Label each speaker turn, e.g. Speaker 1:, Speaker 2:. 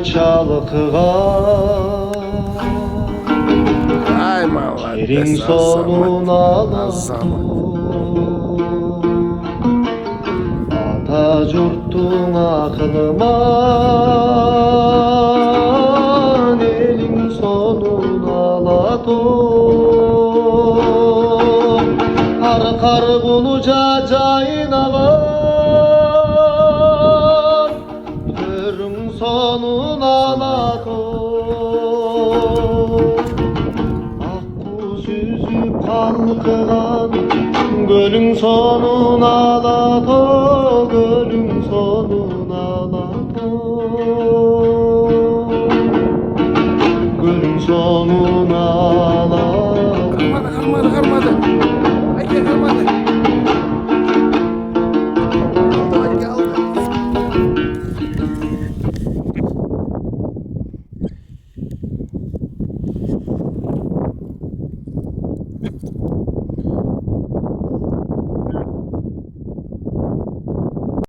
Speaker 1: çalkıgan Şehrin sonun ağladı Ata jurttun akılman Elin sonun ağladı Kar buluca caynagan Körün sonun ağladı Akku süzüp kalkıgan Gölün sonun ağladı